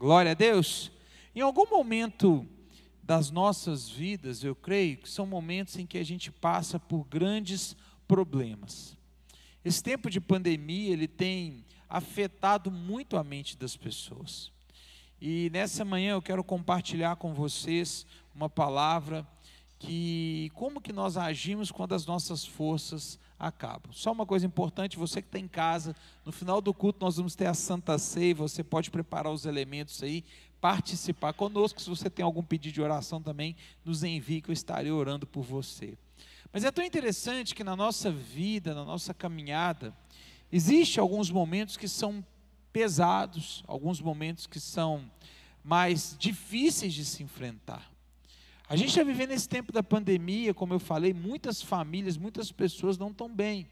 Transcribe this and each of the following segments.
Glória a Deus. Em algum momento das nossas vidas, eu creio que são momentos em que a gente passa por grandes problemas. Esse tempo de pandemia, ele tem afetado muito a mente das pessoas. E nessa manhã eu quero compartilhar com vocês uma palavra que como que nós agimos quando as nossas forças acabam. Só uma coisa importante, você que está em casa, no final do culto nós vamos ter a Santa Ceia, você pode preparar os elementos aí, participar conosco. Se você tem algum pedido de oração também, nos envie que eu estarei orando por você. Mas é tão interessante que na nossa vida, na nossa caminhada, existem alguns momentos que são pesados, alguns momentos que são mais difíceis de se enfrentar. A gente está vivendo esse tempo da pandemia, como eu falei, muitas famílias, muitas pessoas não estão bem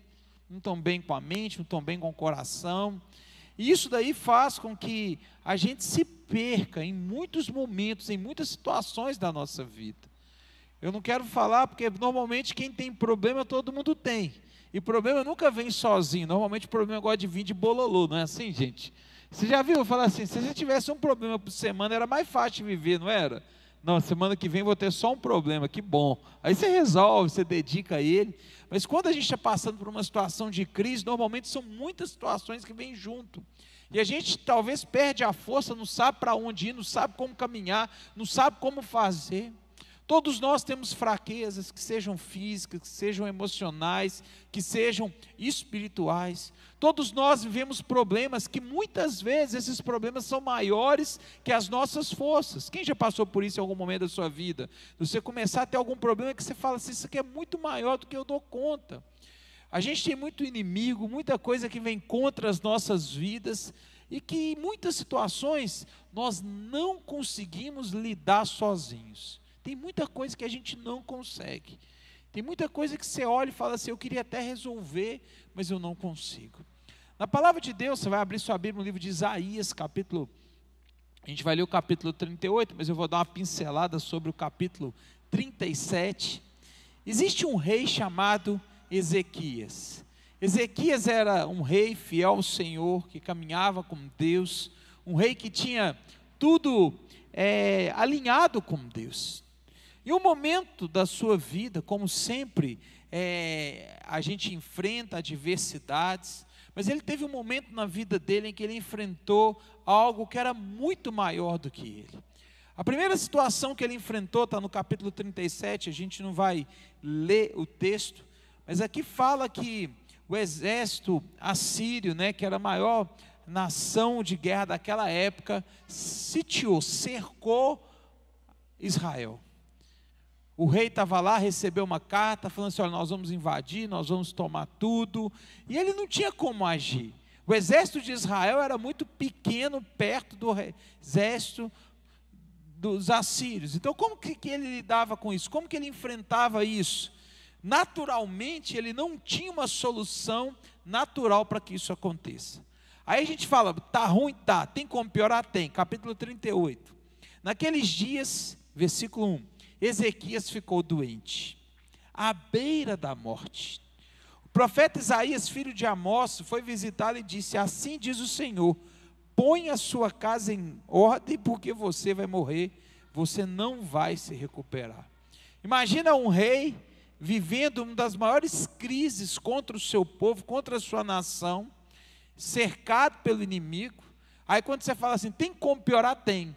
com a mente, não estão bem com o coração, e isso daí faz com que a gente se perca em muitos momentos, em muitas situações da nossa vida. Eu não quero falar, porque normalmente quem tem problema, todo mundo tem, e problema nunca vem sozinho, normalmente o problema gosta de vir de bololô, não é assim, gente? Você já viu falar assim, se você tivesse um problema por semana, era mais fácil de viver, não era? Não, semana que vem vou ter só um problema, que bom. Aí você resolve, você dedica a ele. Mas quando a gente está passando por uma situação de crise, normalmente são muitas situações que vêm junto. E a gente talvez perde a força, não sabe para onde ir, não sabe como caminhar, não sabe como fazer. Todos nós temos fraquezas, que sejam físicas, que sejam emocionais, que sejam espirituais. Todos nós vivemos problemas que muitas vezes esses problemas são maiores que as nossas forças. Quem já passou por isso em algum momento da sua vida? Você começar a ter algum problema que você fala assim, isso aqui é muito maior do que eu dou conta. A gente tem muito inimigo, muita coisa que vem contra as nossas vidas e que em muitas situações nós não conseguimos lidar sozinhos. Tem muita coisa que a gente não consegue. Tem muita coisa que você olha e fala assim, eu queria até resolver, mas eu não consigo. Na palavra de Deus, você vai abrir sua Bíblia no livro de Isaías, a gente vai ler o capítulo 38, mas eu vou dar uma pincelada sobre o capítulo 37. Existe um rei chamado Ezequias. Ezequias era um rei fiel ao Senhor, que caminhava com Deus, um rei que tinha tudo alinhado com Deus. Em um momento da sua vida, como sempre, a gente enfrenta adversidades, mas ele teve um momento na vida dele em que ele enfrentou algo que era muito maior do que ele. A primeira situação que ele enfrentou está no capítulo 37, a gente não vai ler o texto, mas aqui fala que o exército assírio, que era a maior nação de guerra daquela época, sitiou, cercou Israel. O rei estava lá, recebeu uma carta, falando assim, olha, nós vamos invadir, nós vamos tomar tudo, e ele não tinha como agir. O exército de Israel era muito pequeno, perto do exército dos assírios. Então como que ele lidava com isso? Como que ele enfrentava isso? Naturalmente, ele não tinha uma solução natural para que isso aconteça. Aí a gente fala, está ruim? Tá, tem como piorar? Tem. Capítulo 38. Naqueles dias, versículo 1, Ezequias ficou doente, à beira da morte. O profeta Isaías, filho de Amós, foi visitá-lo e disse, assim diz o Senhor, põe a sua casa em ordem, porque você vai morrer, você não vai se recuperar. Imagina um rei vivendo uma das maiores crises contra o seu povo, contra a sua nação, cercado pelo inimigo. Aí quando você fala assim, tem como piorar? Tem.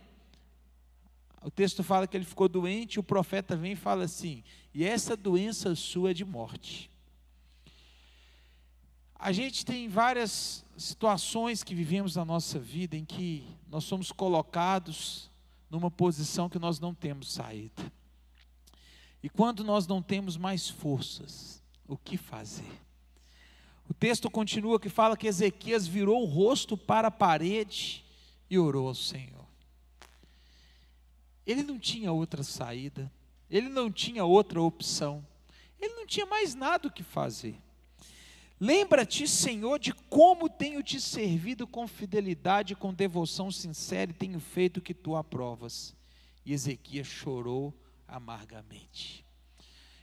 O texto fala que ele ficou doente, e o profeta vem e fala assim, e essa doença sua é de morte. A gente tem várias situações que vivemos na nossa vida, em que nós somos colocados numa posição que nós não temos saída. E quando nós não temos mais forças, o que fazer? O texto continua que fala que Ezequias virou o rosto para a parede e orou ao Senhor. Ele não tinha outra saída, ele não tinha outra opção, ele não tinha mais nada o que fazer. Lembra-te, Senhor, de como tenho te servido com fidelidade, com devoção sincera, e tenho feito o que tu aprovas. E Ezequias chorou amargamente.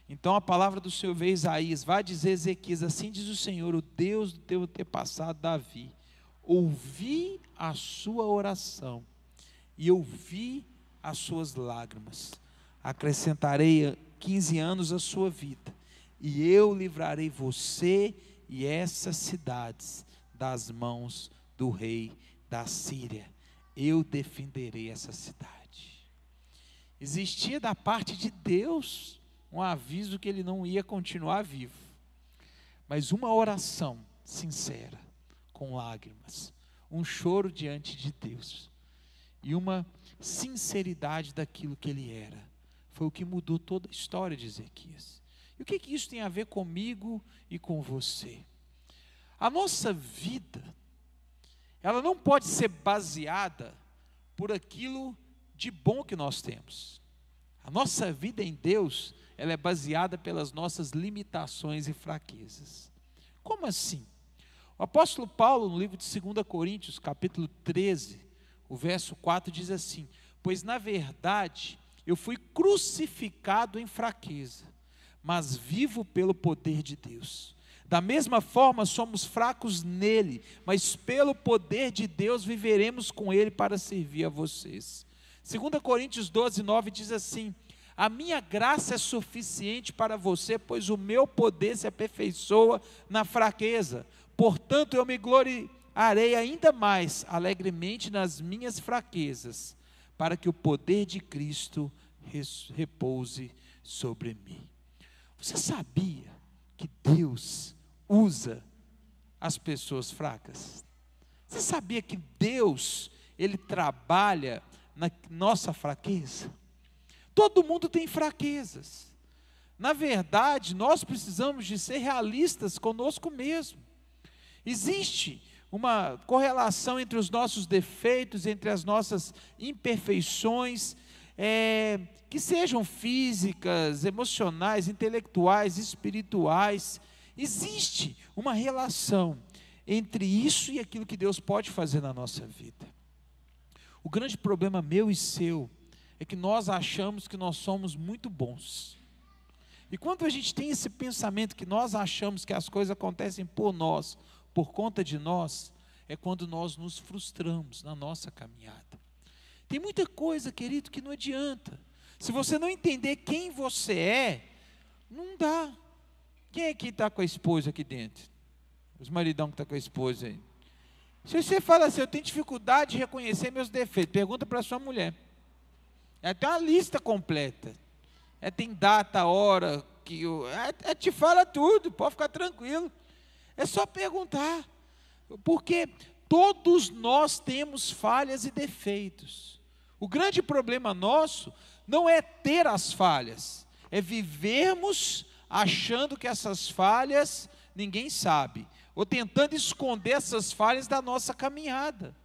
Então a palavra do Senhor veio a Isaías, vai dizer Ezequias, assim diz o Senhor, o Deus do teu antepassado Davi, ouvi a sua oração e eu vi as suas lágrimas. Acrescentarei 15 anos à sua vida, e eu livrarei você e essas cidades das mãos do rei da Síria. Eu defenderei essa cidade. Existia da parte de Deus um aviso que ele não ia continuar vivo, mas uma oração sincera, com lágrimas, um choro diante de Deus, e uma sinceridade daquilo que ele era, foi o que mudou toda a história de Ezequias. E o que isso tem a ver comigo e com você? A nossa vida, ela não pode ser baseada por aquilo de bom que nós temos. A nossa vida em Deus, ela é baseada pelas nossas limitações e fraquezas. Como assim? O apóstolo Paulo, no livro de 2 Coríntios, capítulo 13, o verso 4 diz assim: pois na verdade eu fui crucificado em fraqueza, mas vivo pelo poder de Deus. Da mesma forma somos fracos nele, mas pelo poder de Deus viveremos com ele para servir a vocês. 2 Coríntios 12, 9 diz assim: a minha graça é suficiente para você, pois o meu poder se aperfeiçoa na fraqueza. Portanto, eu me gloriarei ainda mais alegremente nas minhas fraquezas, para que o poder de Cristo repouse sobre mim. Você sabia que Deus usa as pessoas fracas? Você sabia que Deus, Ele trabalha na nossa fraqueza? Todo mundo tem fraquezas. Na verdade, nós precisamos de ser realistas conosco mesmo. Existe uma correlação entre os nossos defeitos, entre as nossas imperfeições, que sejam físicas, emocionais, intelectuais, espirituais. Existe uma relação entre isso e aquilo que Deus pode fazer na nossa vida. O grande problema meu e seu é que nós achamos que nós somos muito bons. E quando a gente tem esse pensamento que nós achamos que as coisas acontecem por nós, por conta de nós, é quando nós nos frustramos na nossa caminhada. Tem muita coisa, querido, que não adianta. Se você não entender quem você é, não dá. Quem é que está com a esposa aqui dentro? Os maridão que estão com a esposa aí. Se você fala assim, eu tenho dificuldade de reconhecer meus defeitos, pergunta para a sua mulher. Ela tem uma lista completa. Ela tem data, hora, ela te fala tudo, pode ficar tranquilo. É só perguntar. Porque todos nós temos falhas e defeitos. O grande problema nosso não é ter as falhas, é vivermos achando que essas falhas ninguém sabe, ou tentando esconder essas falhas da nossa caminhada.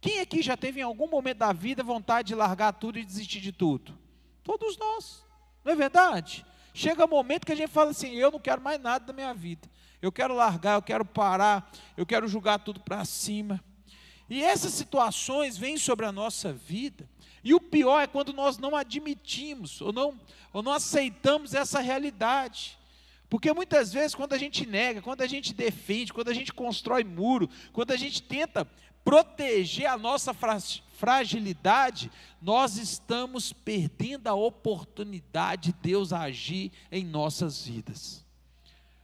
Quem aqui já teve em algum momento da vida vontade de largar tudo e desistir de tudo? Todos nós, não é verdade? Chega um momento que a gente fala assim, eu não quero mais nada da minha vida, eu quero largar, eu quero parar, eu quero jogar tudo para cima. E essas situações vêm sobre a nossa vida, e o pior é quando nós não admitimos, ou não aceitamos essa realidade. Porque muitas vezes quando a gente nega, quando a gente defende, quando a gente constrói muro, quando a gente tenta proteger a nossa fragilidade, nós estamos perdendo a oportunidade de Deus agir em nossas vidas.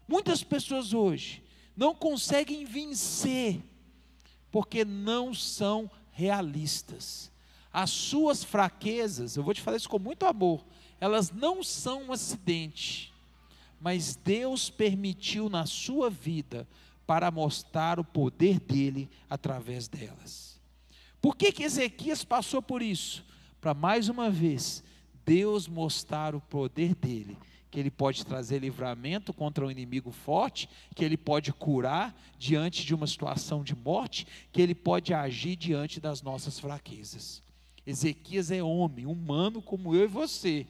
Muitas pessoas hoje não conseguem vencer, porque não são realistas. As suas fraquezas, eu vou te falar isso com muito amor, elas não são um acidente, mas Deus permitiu na sua vida para mostrar o poder dele através delas. Por que Ezequias passou por isso? Para mais uma vez, Deus mostrar o poder dele, que ele pode trazer livramento contra um inimigo forte, que ele pode curar diante de uma situação de morte, que ele pode agir diante das nossas fraquezas. Ezequias é homem, humano como eu e você.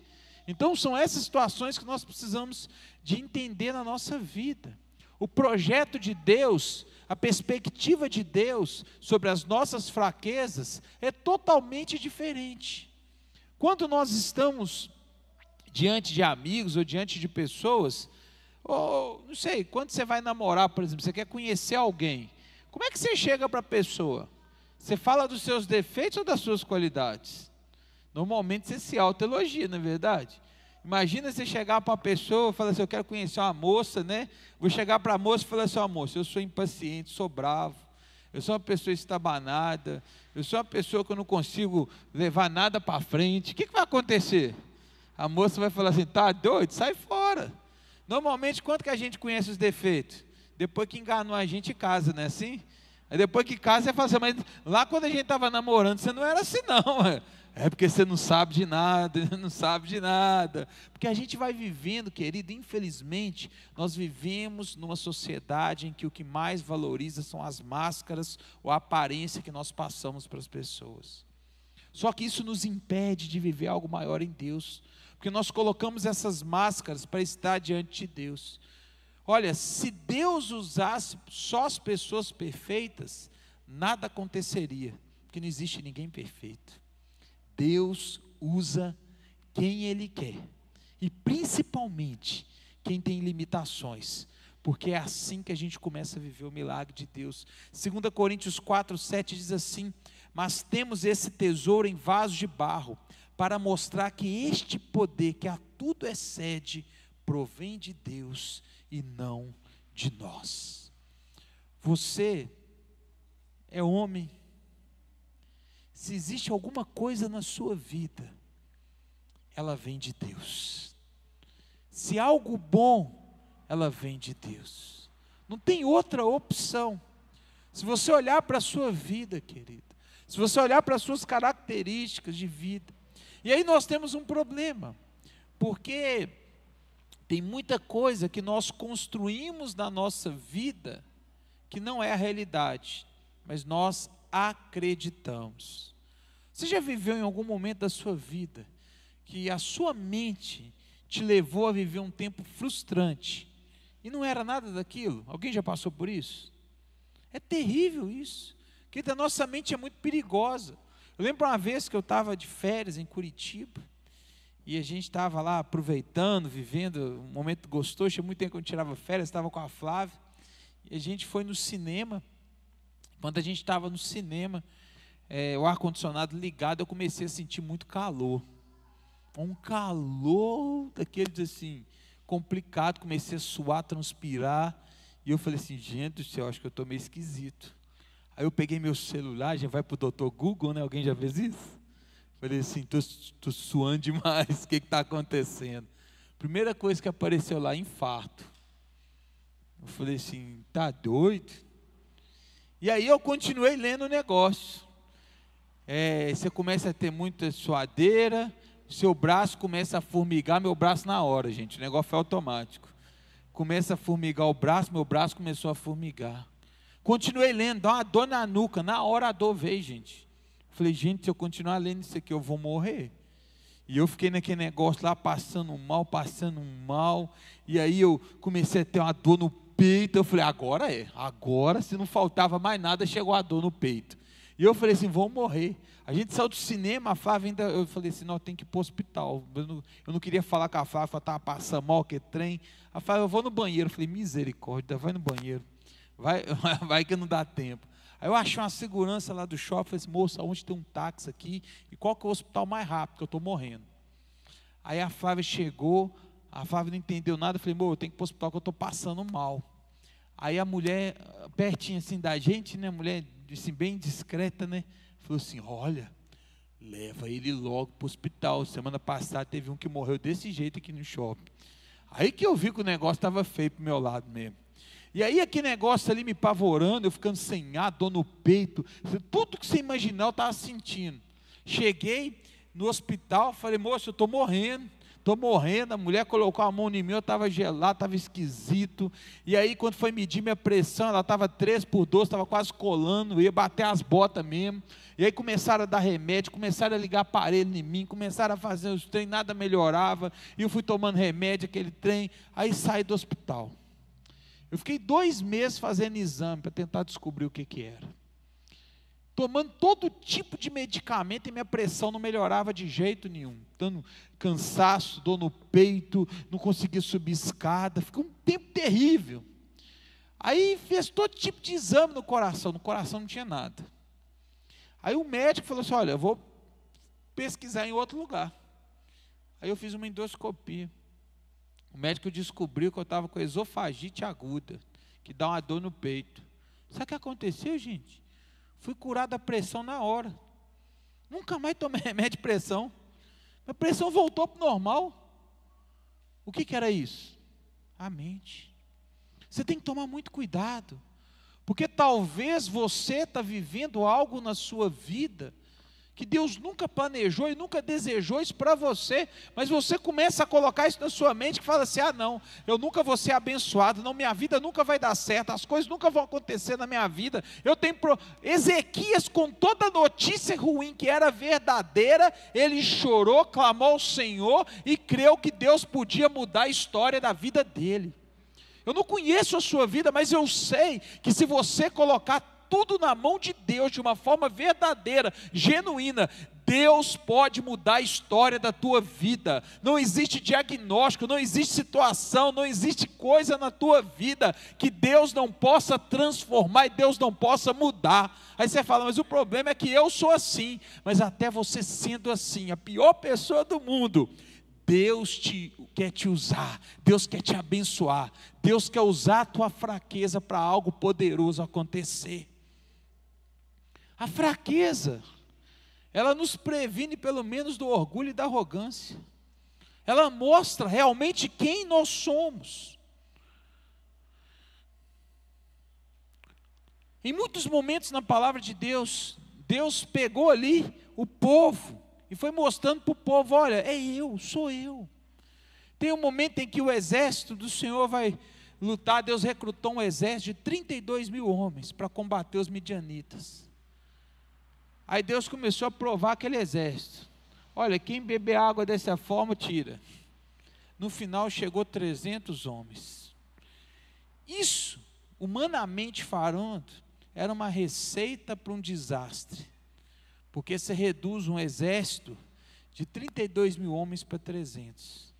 Então são essas situações que nós precisamos de entender na nossa vida. O projeto de Deus, a perspectiva de Deus sobre as nossas fraquezas é totalmente diferente. Quando nós estamos diante de amigos ou diante de pessoas, ou não sei, quando você vai namorar, por exemplo, você quer conhecer alguém, como é que você chega para a pessoa? Você fala dos seus defeitos ou das suas qualidades? Normalmente você se autoelogia, não é verdade? Imagina você chegar para uma pessoa e falar assim, eu quero conhecer uma moça, né? Vou chegar para a moça e falar assim, ó, moça, eu sou impaciente, sou bravo, eu sou uma pessoa estabanada, eu sou uma pessoa que eu não consigo levar nada para frente. O que vai acontecer? A moça vai falar assim, tá doido? Sai fora. Normalmente, quanto que a gente conhece os defeitos? Depois que enganou a gente, casa, não é assim? Aí depois que casa, você fala assim, mas lá quando a gente estava namorando, você não era assim não. É porque você não sabe de nada, não sabe de nada. Porque a gente vai vivendo, querido, infelizmente, nós vivemos numa sociedade em que o que mais valoriza são as máscaras ou a aparência que nós passamos para as pessoas. Só que isso nos impede de viver algo maior em Deus, porque nós colocamos essas máscaras para estar diante de Deus. Olha, se Deus usasse só as pessoas perfeitas, nada aconteceria, porque não existe ninguém perfeito. Deus usa quem Ele quer, e principalmente quem tem limitações, porque é assim que a gente começa a viver o milagre de Deus. 2 Coríntios 4:7 diz assim, mas temos esse tesouro em vasos de barro, para mostrar que este poder que a tudo excede, provém de Deus e não de nós. Você é homem. Se existe alguma coisa na sua vida, ela vem de Deus. Se algo bom, ela vem de Deus. Não tem outra opção. Se você olhar para a sua vida, querido, se você olhar para as suas características de vida, e aí nós temos um problema, porque tem muita coisa que nós construímos na nossa vida, que não é a realidade, mas nós acreditamos. Você já viveu em algum momento da sua vida, que a sua mente te levou a viver um tempo frustrante, e não era nada daquilo? Alguém já passou por isso? É terrível isso, porque a nossa mente é muito perigosa. Eu lembro uma vez que eu estava de férias em Curitiba, e a gente estava lá aproveitando, vivendo um momento gostoso. Tinha muito tempo que eu tirava férias, estava com a Flávia, e a gente foi no cinema. Quando a gente estava no cinema, o ar-condicionado ligado, eu comecei a sentir muito calor. Um calor daqueles assim, complicado, comecei a suar, transpirar, e eu falei assim, gente do céu, acho que eu estou meio esquisito. Aí eu peguei meu celular, já vai para o Dr. Google, né? Alguém já fez isso? Falei assim, estou suando demais, o que está acontecendo? Primeira coisa que apareceu lá, infarto. Eu falei assim, tá doido? E aí eu continuei lendo o negócio. Você começa a ter muita suadeira, seu braço começa a formigar, meu braço na hora, gente, o negócio foi automático. Começa a formigar o braço, meu braço começou a formigar. Continuei lendo, dá uma dor na nuca, na hora a dor veio, gente. Falei, gente, se eu continuar lendo isso aqui, eu vou morrer. E eu fiquei naquele negócio lá, passando mal, e aí eu comecei a ter uma dor no peito. Eu falei, agora, se não faltava mais nada, chegou a dor no peito. E eu falei assim, vou morrer. A gente saiu do cinema, a Flávia ainda, eu falei assim, não, tem que ir para o hospital. Eu não queria falar com a Flávia, estava passando mal, que trem. A Flávia, eu vou no banheiro. Eu falei, misericórdia, vai no banheiro. Vai que não dá tempo. Aí eu achei uma segurança lá do shopping, falei assim, moça, onde tem um táxi aqui, e qual que é o hospital mais rápido, que eu estou morrendo. Aí a Flávia chegou, a Flávia não entendeu nada, eu falei, eu tenho que ir para o hospital que eu estou passando mal. Aí a mulher, pertinho assim da gente, né, a mulher assim, bem discreta, né, falou assim, olha, leva ele logo para o hospital, semana passada teve um que morreu desse jeito aqui no shopping. Aí que eu vi que o negócio estava feio para o meu lado mesmo. E aí aquele negócio ali me pavorando, eu ficando sem ar, dor no peito, tudo que você imaginar eu estava sentindo. Cheguei no hospital, falei, moço, eu estou morrendo, a mulher colocou a mão em mim, eu estava gelado, estava esquisito, e aí quando foi medir minha pressão, ela estava 3/12, estava quase colando, eu ia bater as botas mesmo, e aí começaram a dar remédio, começaram a ligar aparelho em mim, começaram a fazer os trem, nada melhorava, e eu fui tomando remédio, aquele trem, aí saí do hospital. Eu fiquei 2 meses fazendo exame para tentar descobrir o que era. Tomando todo tipo de medicamento e minha pressão não melhorava de jeito nenhum. Dando cansaço, dor no peito, não conseguia subir escada. Ficou um tempo terrível. Aí fez todo tipo de exame no coração não tinha nada. Aí o médico falou assim, olha, eu vou pesquisar em outro lugar. Aí eu fiz uma endoscopia. O médico descobriu que eu estava com esofagite aguda, que dá uma dor no peito. Sabe o que aconteceu, gente? Fui curado da pressão na hora. Nunca mais tomei remédio de pressão. A pressão voltou para o normal. O que era isso? A mente. Você tem que tomar muito cuidado. Porque talvez você está vivendo algo na sua vida que Deus nunca planejou e nunca desejou isso para você, mas você começa a colocar isso na sua mente, que fala assim, não, eu nunca vou ser abençoado, não, minha vida nunca vai dar certo, as coisas nunca vão acontecer na minha vida, Ezequias, com toda a notícia ruim que era verdadeira, ele chorou, clamou ao Senhor, e creu que Deus podia mudar a história da vida dele. Eu não conheço a sua vida, mas eu sei que se você colocar tudo na mão de Deus, de uma forma verdadeira, genuína, Deus pode mudar a história da tua vida. Não existe diagnóstico, não existe situação, não existe coisa na tua vida que Deus não possa transformar e Deus não possa mudar. Aí você fala, mas o problema é que eu sou assim. Mas até você sendo assim, a pior pessoa do mundo, Deus quer te usar, Deus quer te abençoar, Deus quer usar a tua fraqueza para algo poderoso acontecer. A fraqueza, ela nos previne pelo menos do orgulho e da arrogância. Ela mostra realmente quem nós somos. Em muitos momentos na palavra de Deus, Deus pegou ali o povo e foi mostrando para o povo, olha, sou eu. Tem um momento em que o exército do Senhor vai lutar, Deus recrutou um exército de 32 mil homens para combater os midianitas. Aí Deus começou a provar aquele exército. Olha, quem beber água dessa forma, tira. No final chegou 300 homens. Isso, humanamente falando, era uma receita para um desastre. Porque você reduz um exército de 32 mil homens para 300.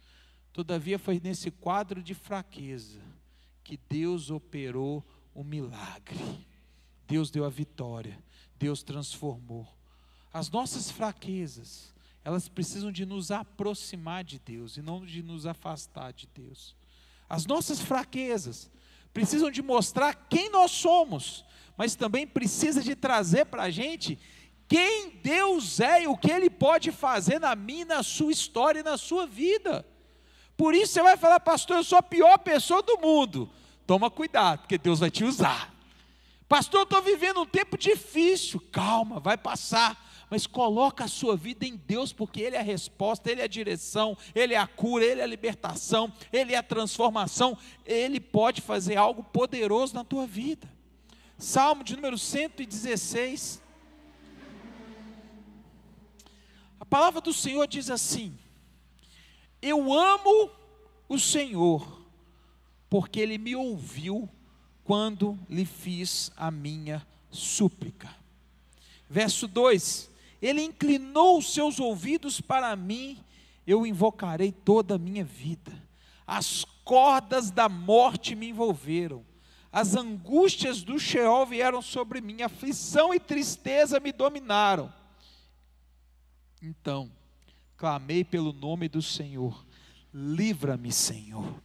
Todavia foi nesse quadro de fraqueza que Deus operou o milagre. Deus deu a vitória. Deus transformou. As nossas fraquezas, elas precisam de nos aproximar de Deus e não de nos afastar de Deus. As nossas fraquezas precisam de mostrar quem nós somos, mas também precisa de trazer para a gente quem Deus é e o que Ele pode fazer na minha, na sua história e na sua vida. Por isso você vai falar, pastor, eu sou a pior pessoa do mundo. Toma cuidado, porque Deus vai te usar. Pastor, eu estou vivendo um tempo difícil. Calma, vai passar. Mas coloca a sua vida em Deus, porque Ele é a resposta, Ele é a direção, Ele é a cura, Ele é a libertação, Ele é a transformação. Ele pode fazer algo poderoso na tua vida. Salmo de número 116. A palavra do Senhor diz assim: eu amo o Senhor, porque Ele me ouviu quando lhe fiz a minha súplica. Verso 2: Ele inclinou os seus ouvidos para mim, eu invocarei toda a minha vida. As cordas da morte me envolveram, as angústias do Sheol vieram sobre mim, aflição e tristeza me dominaram. Então, clamei pelo nome do Senhor, livra-me, Senhor.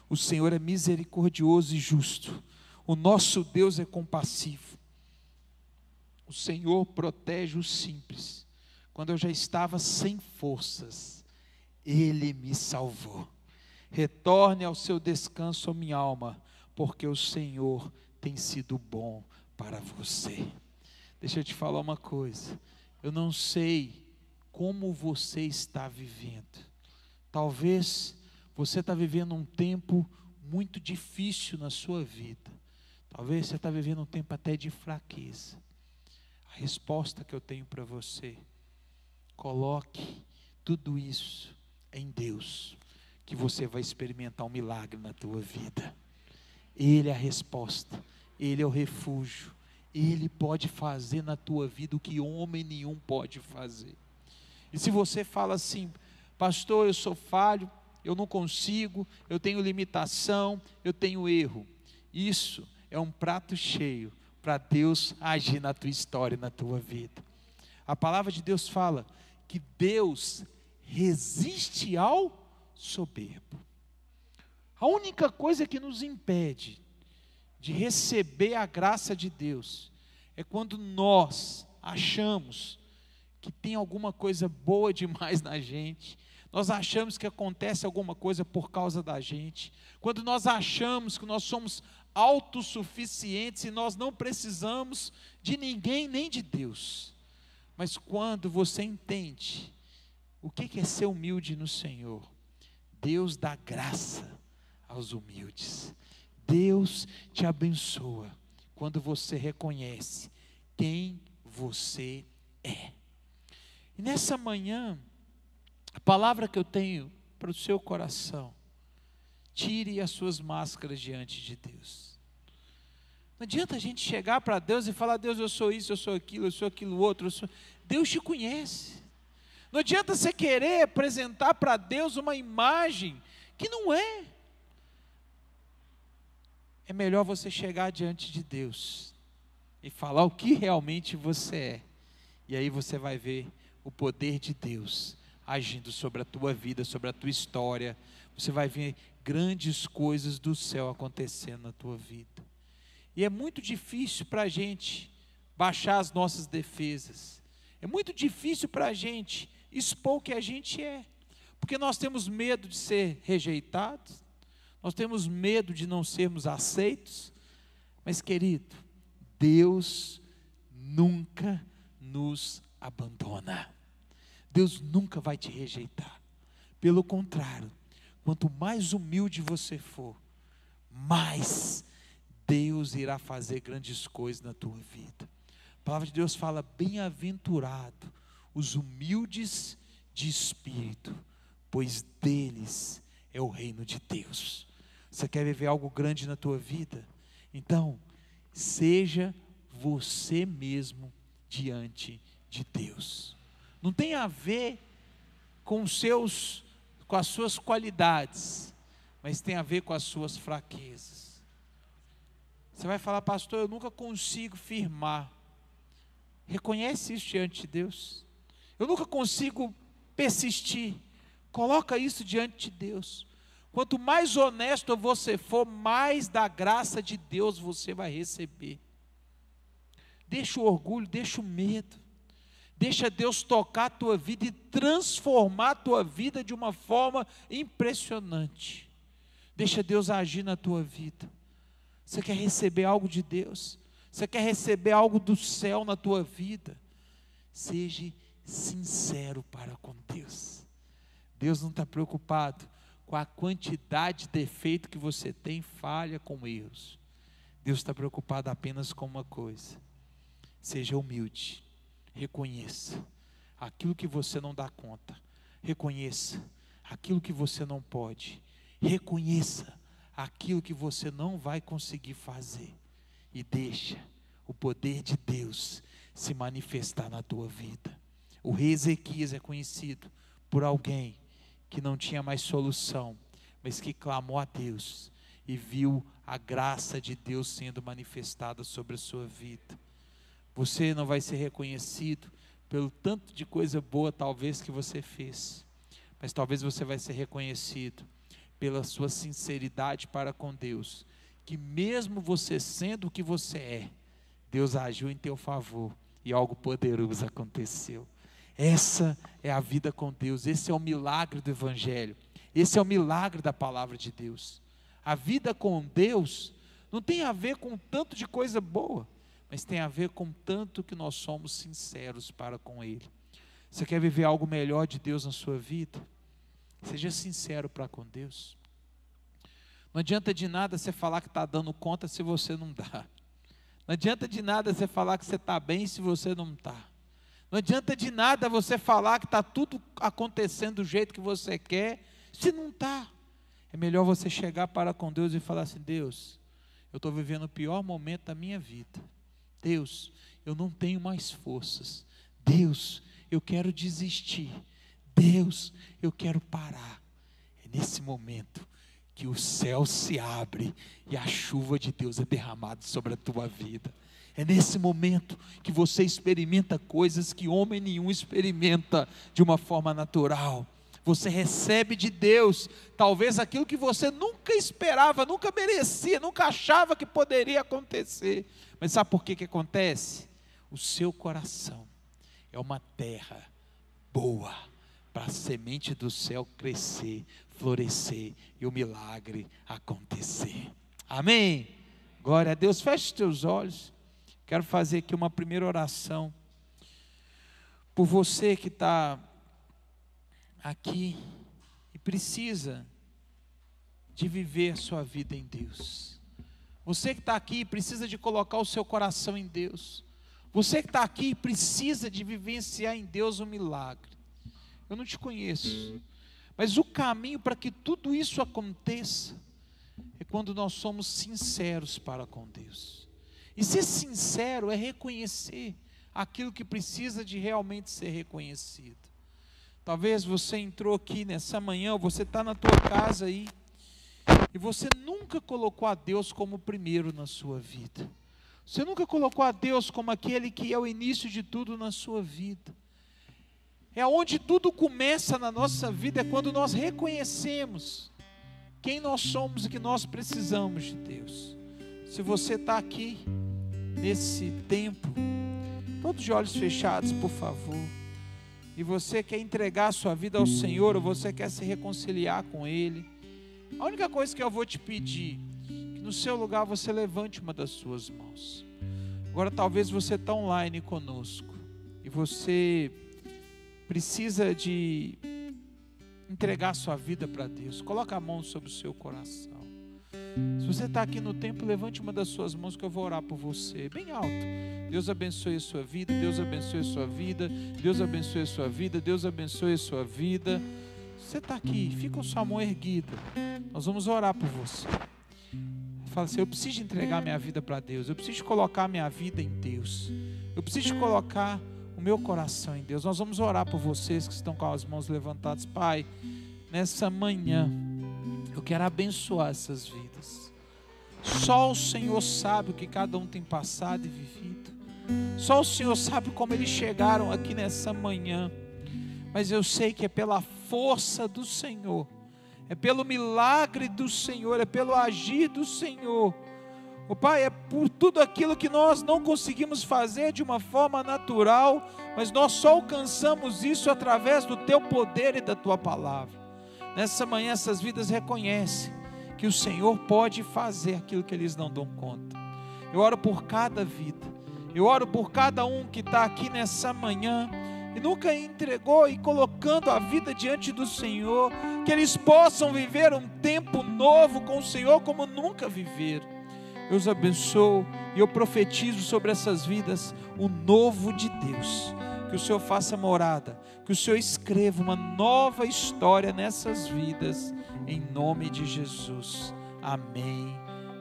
O Senhor é misericordioso e justo, o nosso Deus é compassivo. O Senhor protege os simples. Quando eu já estava sem forças, Ele me salvou. Retorne ao seu descanso, minha alma, porque o Senhor tem sido bom para você. Deixa eu te falar uma coisa. Eu não sei como você está vivendo. Talvez você está vivendo um tempo muito difícil na sua vida. Talvez você está vivendo um tempo até de fraqueza. A resposta que eu tenho para você: coloque tudo isso em Deus, que você vai experimentar um milagre na tua vida. Ele é a resposta, Ele é o refúgio, Ele pode fazer na tua vida o que homem nenhum pode fazer. E se você fala assim: pastor, eu sou falho, eu não consigo, eu tenho limitação, eu tenho erro, isso é um prato cheio para Deus agir na tua história, na tua vida. A palavra de Deus fala que Deus resiste ao soberbo. A única coisa que nos impede de receber a graça de Deus é quando nós achamos que tem alguma coisa boa demais na gente, nós achamos que acontece alguma coisa por causa da gente, quando nós achamos que nós somos autossuficientes e nós não precisamos de ninguém nem de Deus. Mas quando você entende o que é ser humilde no Senhor, Deus dá graça aos humildes. Deus te abençoa quando você reconhece quem você é. E nessa manhã, a palavra que eu tenho para o seu coração: tire as suas máscaras diante de Deus. Não adianta a gente chegar para Deus e falar: Deus, eu sou isso, eu sou aquilo outro. Deus te conhece. Não adianta você querer apresentar para Deus uma imagem que não é. É melhor você chegar diante de Deus e falar o que realmente você é. E aí você vai ver o poder de Deus agindo sobre a tua vida, sobre a tua história. Você vai ver grandes coisas do céu acontecendo na tua vida. E é muito difícil para a gente baixar as nossas defesas. É muito difícil para a gente expor o que a gente é. Porque nós temos medo de ser rejeitados. Nós temos medo de não sermos aceitos. Mas, querido, Deus nunca nos abandona. Deus nunca vai te rejeitar. Pelo contrário, quanto mais humilde você for, mais Deus irá fazer grandes coisas na tua vida. A palavra de Deus fala: bem-aventurado os humildes de espírito, pois deles é o reino de Deus. Você quer viver algo grande na tua vida? Então, seja você mesmo diante de Deus. Não tem a ver com as suas qualidades, mas tem a ver com as suas fraquezas. Você vai falar: pastor, eu nunca consigo firmar. Reconhece isso diante de Deus. Eu nunca consigo persistir. Coloca isso diante de Deus. Quanto mais honesto você for, mais da graça de Deus você vai receber. Deixa o orgulho, deixa o medo. Deixa Deus tocar a tua vida e transformar a tua vida de uma forma impressionante. Deixa Deus agir na tua vida. Você quer receber algo de Deus? Você quer receber algo do céu na tua vida? Seja sincero para com Deus. Deus não está preocupado com a quantidade de defeito que você tem, falha, com erros. Deus está preocupado apenas com uma coisa: seja humilde. Reconheça aquilo que você não dá conta. Reconheça aquilo que você não pode. Reconheça aquilo que você não vai conseguir fazer. E deixa o poder de Deus se manifestar na tua vida. O rei Ezequias é conhecido por alguém que não tinha mais solução, mas que clamou a Deus e viu a graça de Deus sendo manifestada sobre a sua vida. Você não vai ser reconhecido pelo tanto de coisa boa talvez que você fez, mas talvez você vai ser reconhecido pela sua sinceridade para com Deus, que mesmo você sendo o que você é, Deus agiu em teu favor e algo poderoso aconteceu. Essa é a vida com Deus, esse é o milagre do Evangelho, esse é o milagre da palavra de Deus. A vida com Deus não tem a ver com tanto de coisa boa, mas tem a ver com tanto que nós somos sinceros para com Ele. Você quer viver algo melhor de Deus na sua vida? Seja sincero para com Deus. Não adianta de nada você falar que está dando conta se você não dá. Não adianta de nada você falar que você está bem se você não está. Não adianta de nada você falar que está tudo acontecendo do jeito que você quer, se não está. É melhor você chegar para com Deus e falar assim: Deus, eu estou vivendo o pior momento da minha vida. Deus, eu não tenho mais forças. Deus, eu quero desistir. Deus, eu quero parar. É nesse momento que o céu se abre e a chuva de Deus é derramada sobre a tua vida. É nesse momento que você experimenta coisas que homem nenhum experimenta de uma forma natural. Você recebe de Deus, talvez aquilo que você nunca esperava, nunca merecia, nunca achava que poderia acontecer. Mas sabe por que que acontece? O seu coração é uma terra boa, para a semente do céu crescer, florescer e o milagre acontecer. Amém? Glória a Deus. Feche os teus olhos. Quero fazer aqui uma primeira oração por você que está aqui e precisa de viver a sua vida em Deus. Você que está aqui precisa de colocar o seu coração em Deus. Você que está aqui precisa de vivenciar em Deus um milagre. Eu não te conheço, mas o caminho para que tudo isso aconteça é quando nós somos sinceros para com Deus. E ser sincero é reconhecer aquilo que precisa de realmente ser reconhecido. Talvez você entrou aqui nessa manhã, ou você está na tua casa aí, e você nunca colocou a Deus como primeiro na sua vida. Você nunca colocou a Deus como aquele que é o início de tudo na sua vida. É onde tudo começa na nossa vida, é quando nós reconhecemos quem nós somos e que nós precisamos de Deus. Se você está aqui, nesse tempo, todos de olhos fechados, por favor, e você quer entregar a sua vida ao Senhor, ou você quer se reconciliar com Ele, a única coisa que eu vou te pedir, que no seu lugar você levante uma das suas mãos. Agora talvez você está online conosco, e você precisa de entregar a sua vida para Deus. Coloca a mão sobre o seu coração. Se você está aqui no templo, levante uma das suas mãos que eu vou orar por você, bem alto. Deus abençoe a sua vida, Deus abençoe a sua vida, Deus abençoe a sua vida, Deus abençoe a sua vida. Você está aqui, fica com sua mão erguida, nós vamos orar por você. Fala assim: eu preciso entregar minha vida para Deus, eu preciso colocar minha vida em Deus, eu preciso colocar o meu coração em Deus. Nós vamos orar por vocês que estão com as mãos levantadas. Pai, nessa manhã eu quero abençoar essas vidas. Só o Senhor sabe o que cada um tem passado e vivido. Só o Senhor sabe como eles chegaram aqui nessa manhã. Mas eu sei que é pela força do Senhor, é pelo milagre do Senhor, é pelo agir do Senhor. O Pai, é por tudo aquilo que nós não conseguimos fazer de uma forma natural, mas nós só alcançamos isso através do Teu poder e da Tua palavra. Nessa manhã essas vidas reconhecem que o Senhor pode fazer aquilo que eles não dão conta. Eu oro por cada vida, eu oro por cada um que está aqui nessa manhã e nunca entregou e colocando a vida diante do Senhor, que eles possam viver um tempo novo com o Senhor como nunca viveram. Eu os abençoo e eu profetizo sobre essas vidas o novo de Deus. Que o Senhor faça morada, que o Senhor escreva uma nova história nessas vidas, em nome de Jesus. Amém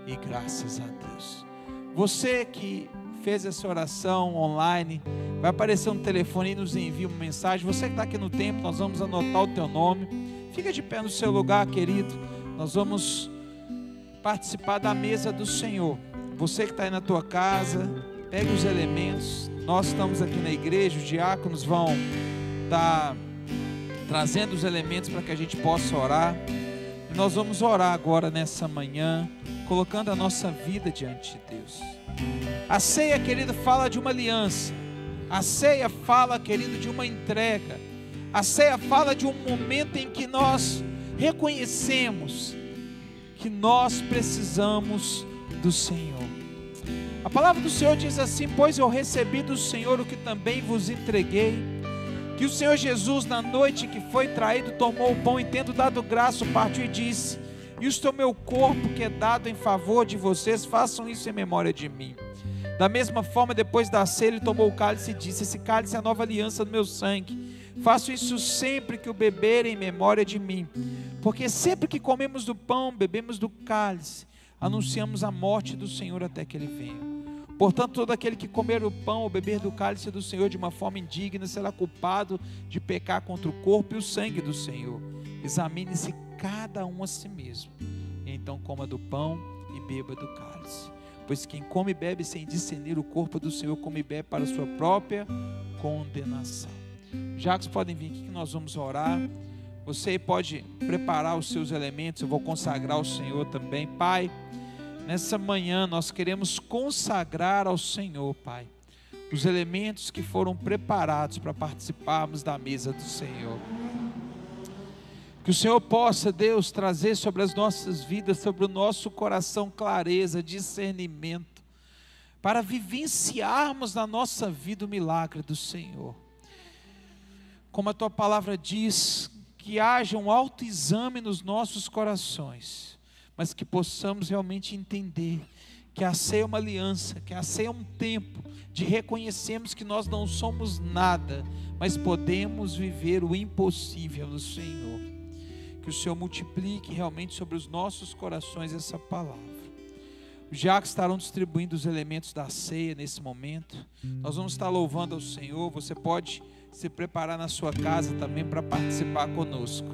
e graças a Deus. Você que fez essa oração online, vai aparecer um telefone e nos envia uma mensagem. Você que está aqui no templo, nós vamos anotar o teu nome. Fica de pé no seu lugar, querido. Nós vamos participar da mesa do Senhor. Você que está aí na tua casa, pegue os elementos. Nós estamos aqui na igreja, os diáconos vão estar trazendo os elementos para que a gente possa orar. E nós vamos orar agora nessa manhã, colocando a nossa vida diante de Deus. A ceia, querido, fala de uma aliança. A ceia fala, querido, de uma entrega. A ceia fala de um momento em que nós reconhecemos que nós precisamos do Senhor. A palavra do Senhor diz assim: pois eu recebi do Senhor o que também vos entreguei, que o Senhor Jesus, na noite que foi traído, tomou o pão e, tendo dado graça, partiu e disse: isto é o meu corpo que é dado em favor de vocês, façam isso em memória de mim. Da mesma forma, depois da ceia, ele tomou o cálice e disse: esse cálice é a nova aliança do meu sangue, faço isso sempre que o beberem em memória de mim, porque sempre que comemos do pão, bebemos do cálice, anunciamos a morte do Senhor até que Ele venha. Portanto, todo aquele que comer o pão ou beber do cálice do Senhor de uma forma indigna, será culpado de pecar contra o corpo e o sangue do Senhor. Examine-se cada um a si mesmo, e então coma do pão e beba do cálice. pois quem come e bebe sem discernir o corpo do Senhor, come e bebe para a sua própria condenação. Jacos, podem vir aqui que nós vamos orar. Você pode preparar os seus elementos, eu vou consagrar ao Senhor também. Pai, nessa manhã nós queremos consagrar ao Senhor, Pai, os elementos que foram preparados para participarmos da mesa do Senhor. Que o Senhor possa, Deus, trazer sobre as nossas vidas, sobre o nosso coração, clareza, discernimento, para vivenciarmos na nossa vida o milagre do Senhor. Como a Tua palavra diz, que haja um autoexame nos nossos corações, mas que possamos realmente entender que a ceia é uma aliança, que a ceia é um tempo de reconhecermos que nós não somos nada, mas podemos viver o impossível no Senhor. Que o Senhor multiplique realmente sobre os nossos corações essa palavra. Os diáconos estarão distribuindo os elementos da ceia nesse momento. Nós vamos estar louvando ao Senhor. Você pode se preparar na sua casa também para participar conosco.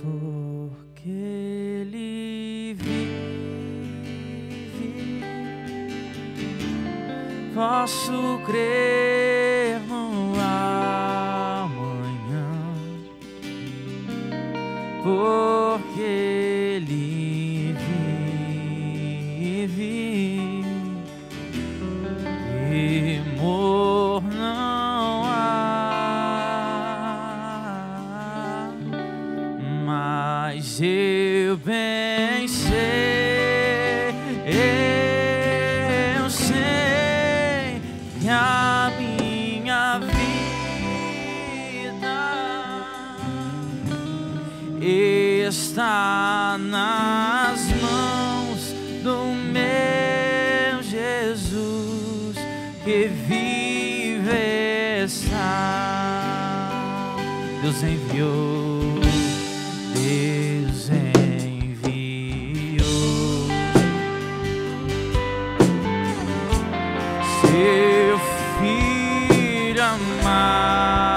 Porque Ele vive, posso crer no amanhã, porque Ele vive, temor não há, mas eu bem sei, eu sei que a minha vida está nas mãos do meu Jesus, que vive está. Deus enviou, Deus enviou seu filho amado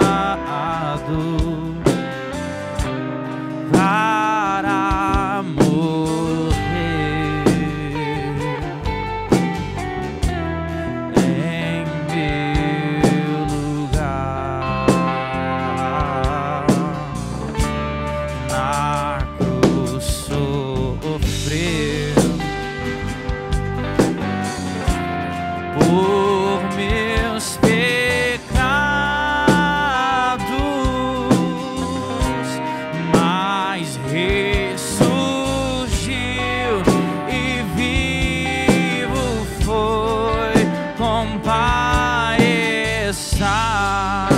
para morrer em meu lugar. Na cruz sofreu por meus pecados, mas ressurgiu e vivo foi com Pai está.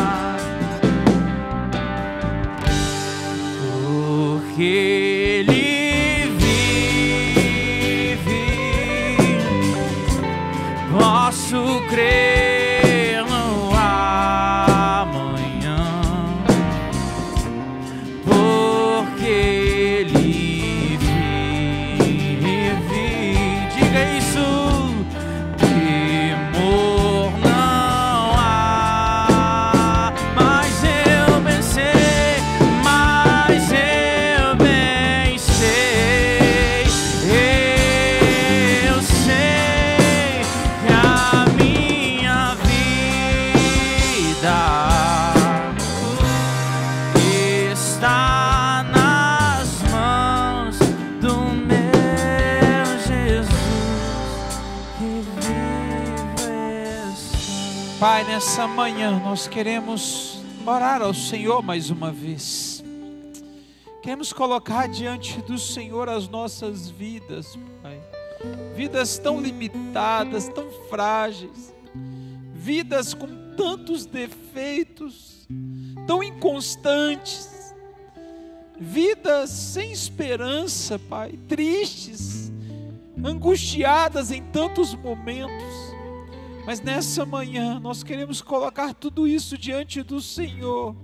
Porque Ele vive, posso crer no amanhã, porque Ele vive. Diga isso. Temor não há, mas eu bem sei, mas eu bem sei, eu sei que a minha vida está nas mãos do meu Jesus, que vive está. Pai, nessa manhã nós queremos orar ao Senhor mais uma vez. Queremos colocar diante do Senhor as nossas vidas, Pai. Vidas tão limitadas, tão frágeis. Vidas com tantos defeitos, tão inconstantes. Vidas sem esperança, Pai. Tristes, angustiadas em tantos momentos. Mas nessa manhã nós queremos colocar tudo isso diante do Senhor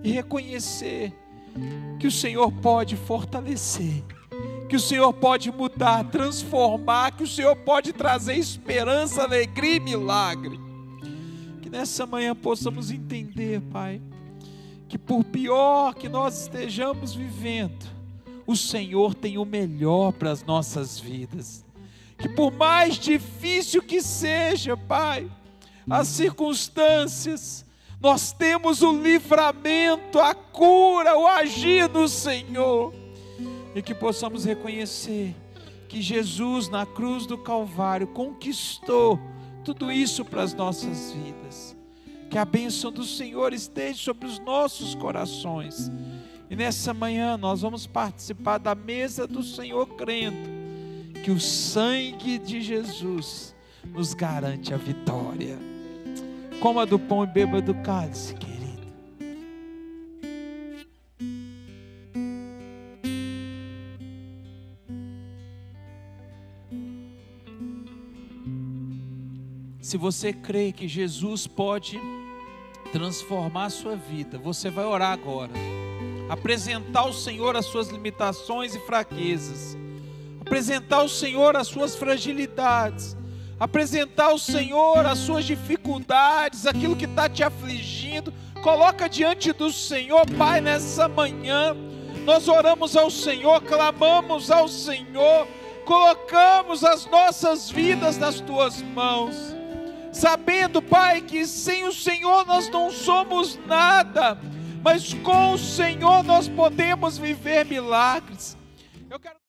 e reconhecer que o Senhor pode fortalecer, que o Senhor pode mudar, transformar, que o Senhor pode trazer esperança, alegria e milagre. Que nessa manhã possamos entender, Pai, que por pior que nós estejamos vivendo, o Senhor tem o melhor para as nossas vidas. que por mais difícil que seja, Pai, as circunstâncias, nós temos o livramento, a cura, o agir do Senhor, e que possamos reconhecer que Jesus na cruz do Calvário conquistou tudo isso para as nossas vidas. Que a bênção do Senhor esteja sobre os nossos corações, e nessa manhã nós vamos participar da mesa do Senhor, crendo que o sangue de Jesus nos garante a vitória. Coma do pão e beba do cálice, querido. Se você crê que Jesus pode transformar a sua vida, você vai orar agora. Apresentar ao Senhor as suas limitações e fraquezas. Apresentar ao Senhor as suas fragilidades. Apresentar ao Senhor as suas dificuldades, aquilo que está te afligindo. Coloca diante do Senhor. Pai, nessa manhã nós oramos ao Senhor, clamamos ao Senhor, colocamos as nossas vidas nas tuas mãos, sabendo, Pai, que sem o Senhor nós não somos nada, mas com o Senhor nós podemos viver milagres. Eu quero